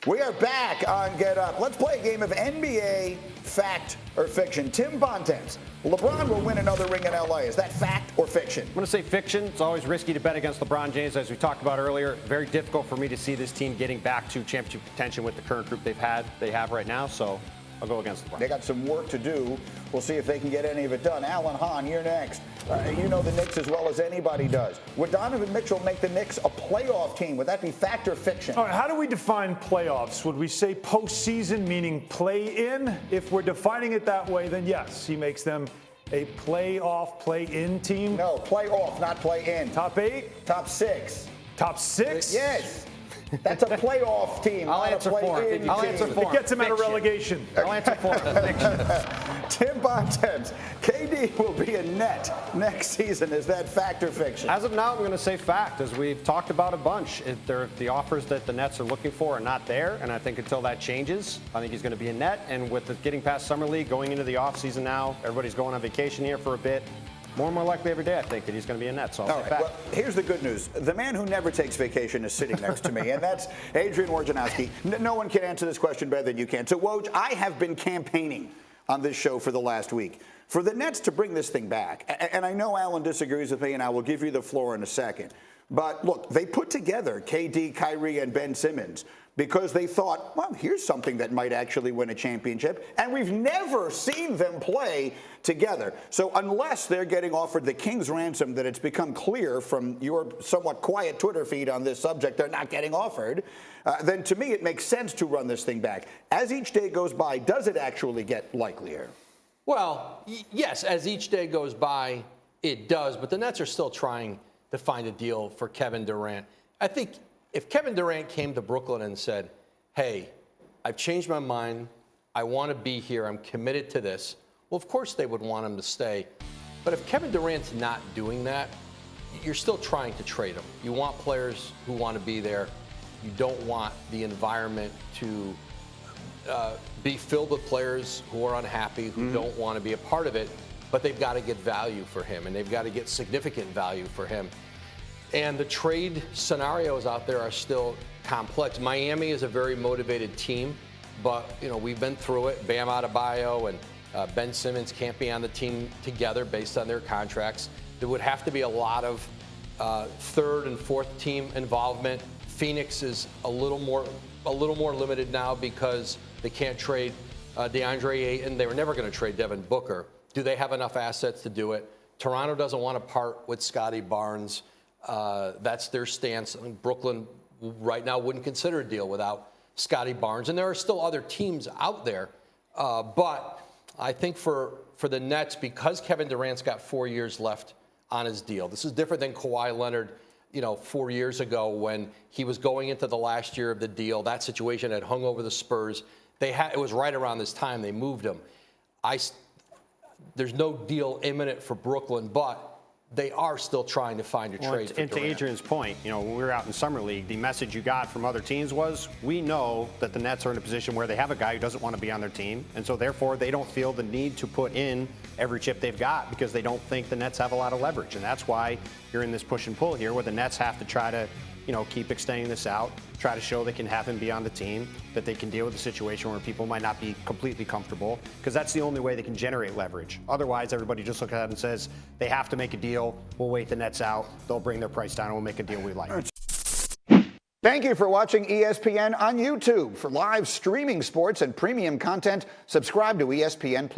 We are back on Get Up. Let's play a game of NBA fact or fiction. Tim Bontemps, LeBron will win another ring in LA. Is that fact or fiction? I'm going to say fiction. It's always risky to bet against LeBron James, as we talked about earlier. Very difficult for me to see this team getting back to championship contention with the current group they have right now. So I'll go against LeBron. They got some work to do. We'll see if they can get any of it done. Alan Hahn, you're next. You know the Knicks as well as anybody does. Would Donovan Mitchell make the Knicks a playoff team? Would that be fact or fiction? All right, how do we define playoffs? Would we say postseason, meaning play-in? If we're defining it that way, then yes, he makes them a playoff, play-in team. No, playoff, not play-in. Top 8? Top 6. Top 6? Yes. That's a playoff team. I'll answer for him. I'll answer for him. It gets him out of relegation. I'll answer for him. Tim Bontemps, KD will be a net next season. Is that fact or fiction? As of now, I'm going to say fact, as we've talked about a bunch. The offers that the Nets are looking for are not there, and I think until that changes, I think he's going to be a net. And with the getting past Summer League, going into the offseason now, everybody's going on vacation here for a bit. More and more likely every day, I think, that he's going to be a net. So I'll say fact. Well, here's the good news. The man who never takes vacation is sitting next to me, and that's Adrian Wojnarowski. No one can answer this question better than you can. So, Woj, I have been campaigning on this show for the last week for the Nets to bring this thing back. And I know Alan disagrees with me, and I will give you the floor in a second. But, look, they put together KD, Kyrie, and Ben Simmons because they thought, well, here's something that might actually win a championship. And we've never seen them play together. So unless they're getting offered the king's ransom that it's become clear from your somewhat quiet Twitter feed on this subject they're not getting offered, then to me it makes sense to run this thing back. As each day goes by, does it actually get likelier? Well, yes, as each day goes by, it does. But the Nets are still trying to find a deal for Kevin Durant. I think if Kevin Durant came to Brooklyn and said, hey, I've changed my mind, I want to be here, I'm committed to this, well, of course they would want him to stay. But if Kevin Durant's not doing that, you're still trying to trade him. You want players who want to be there. You don't want the environment to be filled with players who are unhappy, who don't want to be a part of it, but they've got to get value for him, and they've got to get significant value for him. And the trade scenarios out there are still complex. Miami is a very motivated team, but we've been through it. Bam Adebayo and Ben Simmons can't be on the team together based on their contracts. There would have to be a lot of third and fourth team involvement. Phoenix is a little more limited now because they can't trade DeAndre Ayton. They were never going to trade Devin Booker. Do they have enough assets to do it? Toronto doesn't want to part with Scotty Barnes. That's their stance. I mean, Brooklyn right now wouldn't consider a deal without Scotty Barnes. And there are still other teams out there. But I think for the Nets, because Kevin Durant's got 4 years left on his deal, this is different than Kawhi Leonard, 4 years ago when he was going into the last year of the deal. That situation had hung over the Spurs. It was right around this time they moved him. There's no deal imminent for Brooklyn, but they are still trying to find a trade for And to Durant. Adrian's point, when we were out in Summer League, the message you got from other teams was, we know that the Nets are in a position where they have a guy who doesn't want to be on their team, and so therefore they don't feel the need to put in every chip they've got because they don't think the Nets have a lot of leverage. And that's why you're in this push and pull here where the Nets have to try to keep extending this out, try to show they can have him be on the team, that they can deal with a situation where people might not be completely comfortable, because that's the only way they can generate leverage. Otherwise, everybody just looks at it and says, they have to make a deal, we'll wait the Nets out, they'll bring their price down, and we'll make a deal we like. Thank you for watching ESPN on YouTube. For live streaming sports and premium content, subscribe to ESPN+.